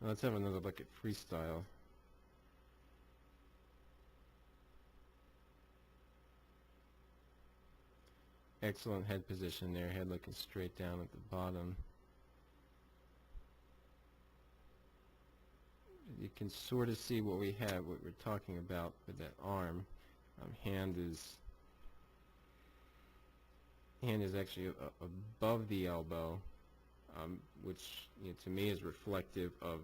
Let's have another look at freestyle. Excellent head position there, head looking straight down at the bottom. You can sort of see what we have, what we're talking about with that arm. Hand is actually above the elbow, which to me is reflective of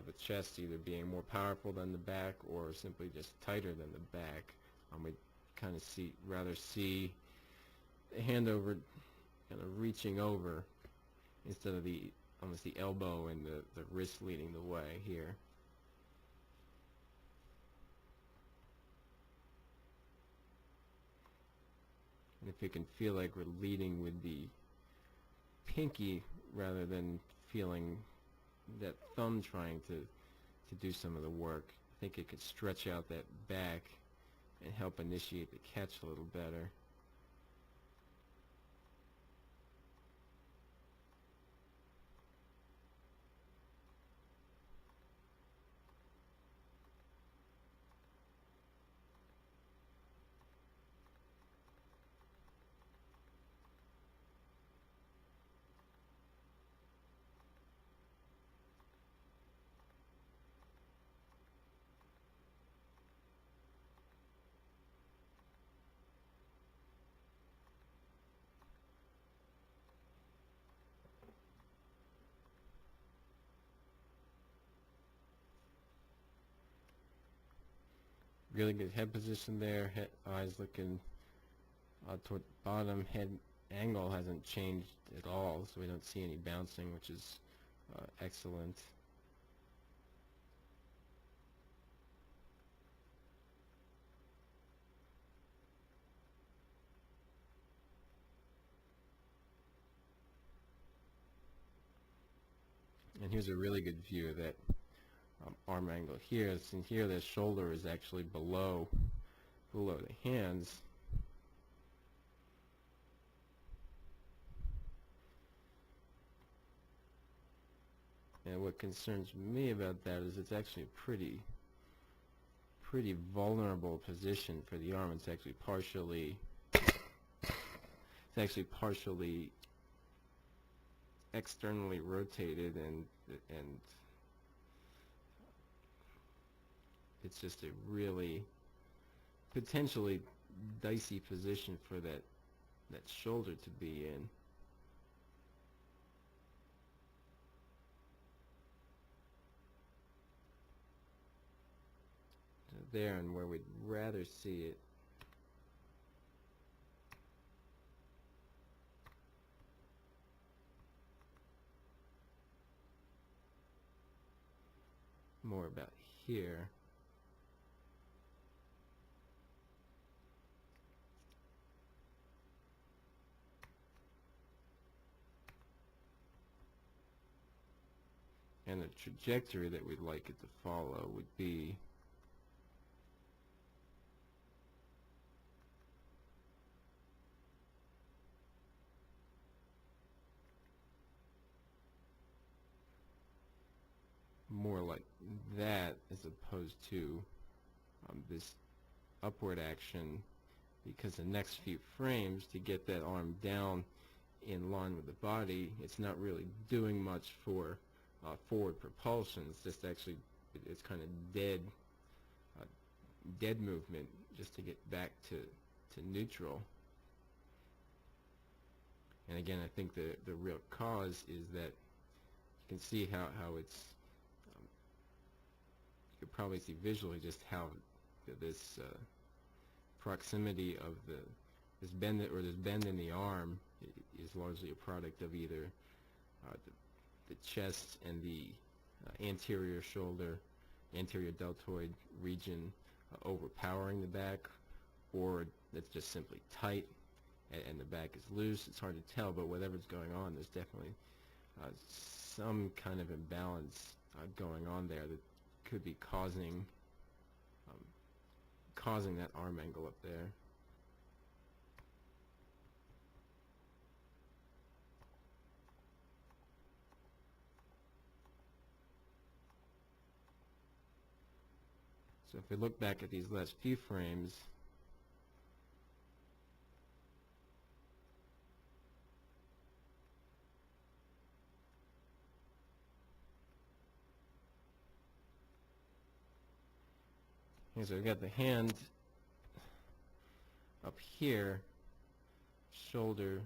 the chest either being more powerful than the back or simply just tighter than the back. We kind of rather see the hand over, kind of reaching over, instead of almost the elbow and the wrist leading the way here. And if you can feel like we're leading with the pinky rather than feeling that thumb trying to do some of the work, I think it could stretch out that back and help initiate the catch a little better. Really good head position there, eyes looking toward the bottom, head angle hasn't changed at all, so we don't see any bouncing, which is excellent. And here's a really good view of that arm angle here. And here the shoulder is actually below the hands. And what concerns me about that is it's actually a pretty vulnerable position for the arm. It's actually partially externally rotated, and it's just a really potentially dicey position for that shoulder to be in. So there, and where we'd rather see it more about here. And the trajectory that we'd like it to follow would be more like that, as opposed to this upward action, because the next few frames, to get that arm down in line with the body, it's not really doing much for forward propulsion. It's just actually, it's kind of dead movement just to get back to neutral. And again, I think the real cause is that you can see how it's you could probably see visually just how this proximity of this bend in the arm is largely a product of either the chest and the anterior shoulder, anterior deltoid region overpowering the back, or it's just simply tight and the back is loose. It's hard to tell, but whatever's going on, there's definitely some kind of imbalance going on there that could be causing that arm angle up there. So if we look back at these last few frames, okay, so we've got the hand up here, shoulder